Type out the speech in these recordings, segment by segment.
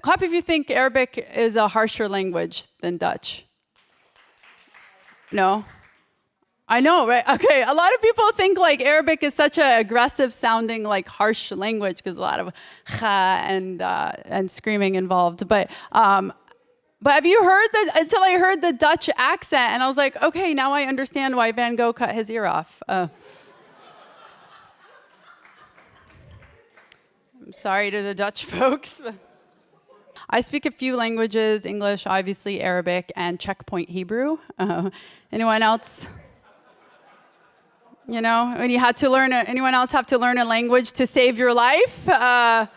Clap if you think Arabic is a harsher language than Dutch. No? I know, right? Okay, a lot of people think like Arabic is such an aggressive sounding, like harsh language because a lot of kha and screaming involved. But have you heard until I heard the Dutch accent and I was like, okay, now I understand why Van Gogh cut his ear off. I'm sorry to the Dutch folks. I speak a few languages, English, obviously Arabic, and checkpoint Hebrew. Anyone else? You know, when you had to learn, anyone else have to learn a language to save your life? So I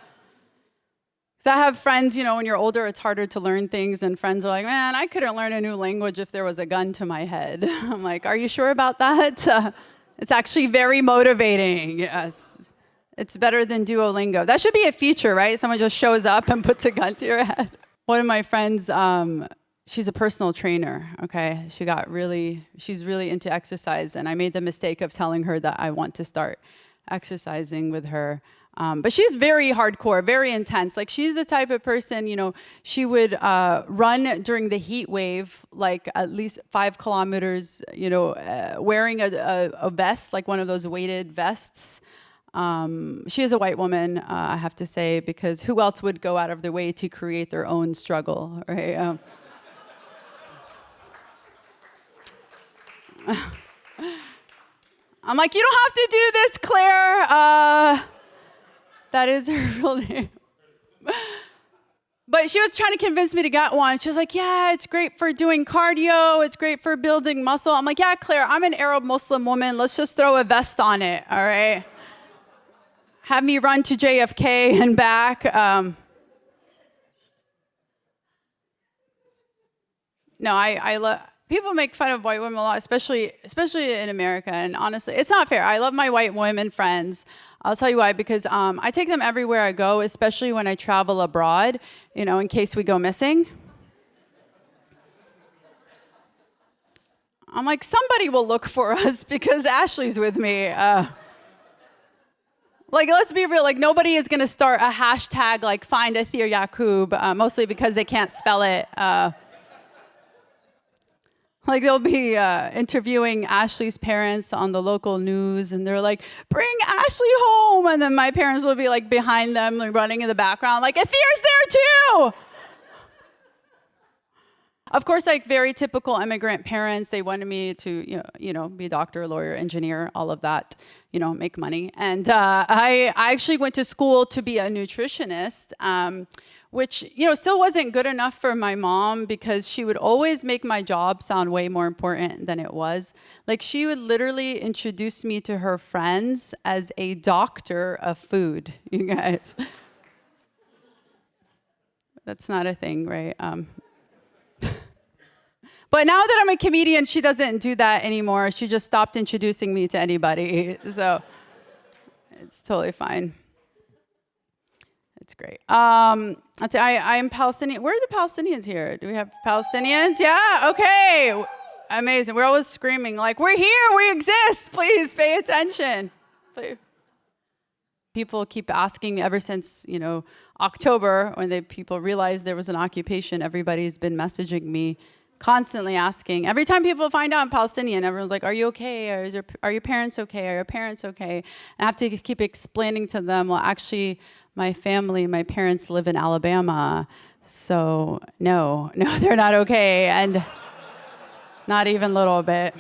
have friends, you know, when you're older, it's harder to learn things, and friends are like, man, I couldn't learn a new language if there was a gun to my head. I'm like, are you sure about that? It's actually very motivating, yes. It's better than Duolingo. That should be a feature, right? Someone just shows up and puts a gun to your head. One of my friends, she's a personal trainer, okay? She's really into exercise, and I made the mistake of telling her that I want to start exercising with her. But she's very hardcore, very intense. Like, she's the type of person, you know, she would run during the heat wave, like at least 5 kilometers, you know, wearing a vest, like one of those weighted vests. She is a white woman, I have to say, because who else would go out of their way to create their own struggle, right? I'm like, you don't have to do this, Claire. That is her real name. But she was trying to convince me to get one. She was like, yeah, it's great for doing cardio. It's great for building muscle. I'm like, yeah, Claire, I'm an Arab Muslim woman. Let's just throw a vest on it, all right? Have me run to JFK and back. No, I love... People make fun of white women a lot, especially in America, and honestly, it's not fair. I love my white women friends. I'll tell you why, because I take them everywhere I go, especially when I travel abroad, you know, in case we go missing. I'm like, somebody will look for us because Ashley's with me. Like, let's be real, like, nobody is gonna start a hashtag like find Atheer Yacoub, mostly because they can't spell it. Like, they'll be interviewing Ashley's parents on the local news, and they're like, bring Ashley home. And then my parents will be like behind them, like running in the background, like, Atheer's there too. Of course, like very typical immigrant parents, they wanted me to, you know, be a doctor, lawyer, engineer, all of that, you know, make money. And I actually went to school to be a nutritionist, which, you know, still wasn't good enough for my mom because she would always make my job sound way more important than it was. Like, she would literally introduce me to her friends as a doctor of food, you guys. That's not a thing, right? But now that I'm a comedian, she doesn't do that anymore. She just stopped introducing me to anybody. So it's totally fine. It's great. I'm Palestinian. Where are the Palestinians here? Do we have Palestinians? Yeah, okay. Amazing. We're always screaming like, we're here, we exist. Please pay attention. Please. People keep asking me ever since, you know, October, when people realized there was an occupation, everybody's been messaging me, constantly asking. Every time people find out I'm Palestinian, everyone's like, are you okay? Or are your parents okay? Are your parents okay? And I have to keep explaining to them, well, actually, my parents live in Alabama. So no, they're not okay. And not even a little bit.